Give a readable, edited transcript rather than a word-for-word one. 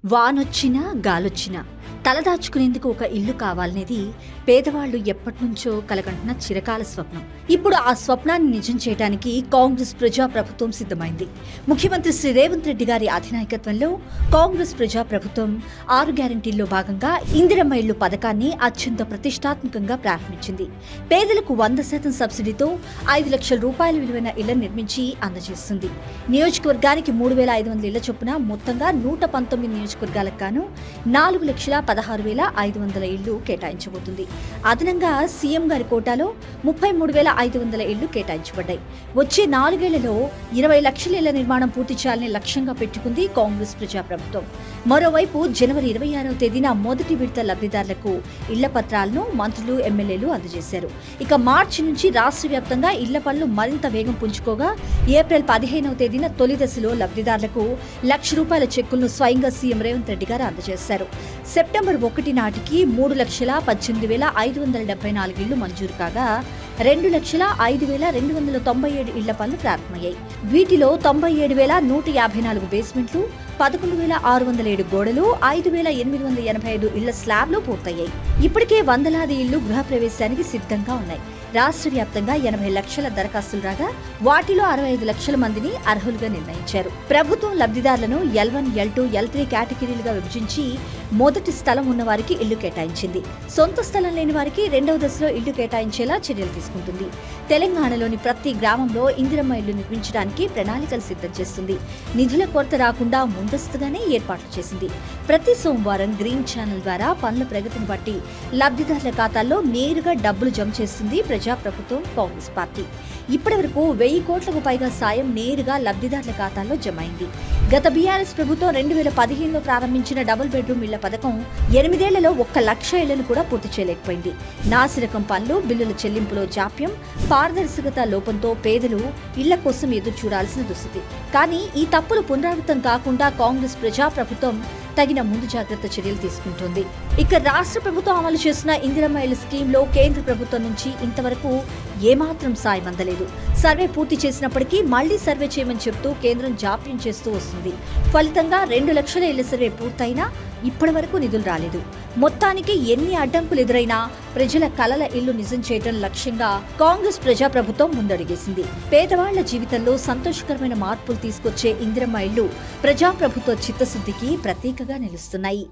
వానొచ్చినా గాలొచ్చినా తలదాచుకునేందుకు ఒక ఇల్లు కావాలనేది పేదవాళ్లు ఎప్పటినుంచో కలగంటున్న చిరకాల స్వప్నం. ఇప్పుడు ఆ స్వప్నాన్ని నిజం చేయడానికి కాంగ్రెస్ ప్రజా ప్రభుత్వం సిద్ధమైంది. ముఖ్యమంత్రి శ్రీ రేవంత్ రెడ్డి గారి అధినాయకత్వంలో కాంగ్రెస్ ప్రజా ప్రభుత్వం 6 గ్యారెంటీల్లో భాగంగా ఇందిరమ్మ ఇళ్లు పథకాన్ని అత్యంత ప్రతిష్టాత్మకంగా ప్రారంభించింది. పేదలకు 100% సబ్సిడీతో 5 లక్షల రూపాయల విలువైన ఇళ్లను నిర్మించి అందజేస్తుంది. నియోజకవర్గానికి 3,500 ఇళ్ల చొప్పున మొత్తంగా 119 నియోజకవర్గాలకు గాను 4,16,500 ఇళ్లు కేటాయించబోతుంది. అదనంగా సీఎం గారి కోటాలో 33,500 ఇళ్లు కేటాయించబడ్డాయి. వచ్చే 4 ఏళ్లలో 20 లక్షల ఇళ్ల నిర్మాణం పూర్తి చేయాలని లక్ష్యంగా పెట్టుకుంది కాంగ్రెస్ ప్రజా ప్రభుత్వం. మరోవైపు జనవరి 26వ తేదీన మొదటి విడత లబ్ధిదారులకు ఇళ్ల పత్రాలను మంత్రులు, ఎమ్మెల్యేలు అందజేశారు. ఇక మార్చి నుంచి రాష్ట్ర వ్యాప్తంగా ఇళ్ల పనులు మరింత వేగం పుంజుకోగా ఏప్రిల్ 15వ తేదీన తొలి దశలో లబ్ధిదారులకు ₹1,00,000 చెక్కులను స్వయంగా సీఎం రేవంత్ రెడ్డి గారు అందజేశారు. సెప్టెంబర్ 1 నాటికి 3,18,574 ఇళ్లు మంజూరు కాగా 2,05,297 ఇళ్ల పనులు ప్రారంభమయ్యాయి. వీటిలో 97,154 బేస్మెంట్లు, 11,607 గోడలు, 5,885 ఇళ్ల స్లాబ్లు పూర్తయ్యాయి. ఇప్పటికే వందలాది ఇళ్లు గృహప్రవేశానికి సిద్ధంగా ఉన్నాయి. రాష్ట్ర వ్యాప్తంగా 80 లక్షల దరఖాస్తులు రాగా వాటిలో 65 లక్షల మందిని అర్హులుగా నిర్ణయించారు. ప్రభుత్వం లబ్ధిదారులను L1, L2, L3 కేటగిరీలుగా విభజించి మొదటి స్థలం ఉన్న వారికి ఇళ్లు కేటాయించింది. సొంత స్థలం లేని వారికి 2వ దశలో ఇళ్లు కేటాయించేలా చర్యలు తీసుకుంటుంది. తెలంగాణలోని ప్రతి గ్రామంలో ఇందిరమ్మ ఇళ్లు నిర్మించడానికి ప్రణాళికలు సిద్ధం చేస్తుంది. నిధుల కొరత రాకుండా ముందస్తుగానే ఏర్పాట్లు చేసింది. ప్రతి సోమవారం గ్రీన్ ఛానల్ ద్వారా పనుల ప్రగతిని బట్టి లబ్ధిదారుల ఖాతాల్లో నేరుగా డబ్బులు జమ చేస్తుంది ప్రజాప్రభుత్వం కాంగ్రెస్ పార్టీ. ఇప్పటి వరకు 1,000 కోట్లకు పైగా సాయం నేరుగా లబ్ధిదారుల ఖాతాల్లో జమ అయింది. గత బీఆర్ఎస్ ప్రభుత్వం 2015లో ప్రారంభించిన డబుల్ బెడ్రూమ్ ఇళ్ల పథకం 8 ఏళ్లలో 1,00,000 ఇళ్లను కూడా పూర్తి చేయలేకపోయింది. నాసిరకం పనులు, బిల్లుల చెల్లింపులో జాప్యం, పారదర్శకత లోపంతో పేదలు ఇళ్ల కోసం ఎదురు చూడాల్సిన దుస్థితి. కానీ ఈ తప్పులు పునరావృతం కాకుండా కాంగ్రెస్ ప్రజా ప్రభుత్వం తగిన ముందు జాగ్రత్త చర్యలు తీసుకుంటోంది. ఇక రాష్ట్ర ప్రభుత్వం అమలు చేసిన ఇందిరమ్మ ఇళ్ల స్కీమ్లో కేంద్ర ప్రభుత్వం నుంచి ఇంతవరకు ఏమాత్రం సాయం అందలేదు. సర్వే పూర్తి చేసినప్పటికీ మళ్లీ సర్వే చేయమని చెబుతూ కేంద్రం జాప్యం చేస్తూ వస్తుంది. ఫలితంగా 2 లక్షల ఇళ్ల సర్వే పూర్తయినా ఇప్పటి వరకు నిధులు రాలేదు. మొత్తానికి ఎన్ని అడ్డంకులు ఎదురైనా ప్రజల కలల ఇల్లు నిజం చేయడం లక్ష్యంగా కాంగ్రెస్ ప్రజా ప్రభుత్వం ముందడుగేసింది. పేదవాళ్ల జీవితంలో సంతోషకరమైన మార్పులు తీసుకొచ్చే ఇందిరమ్మ ఇళ్లు ప్రజాప్రభుత్వ చిత్తశుద్ధికి ప్రతీకగా నిలుస్తున్నాయి.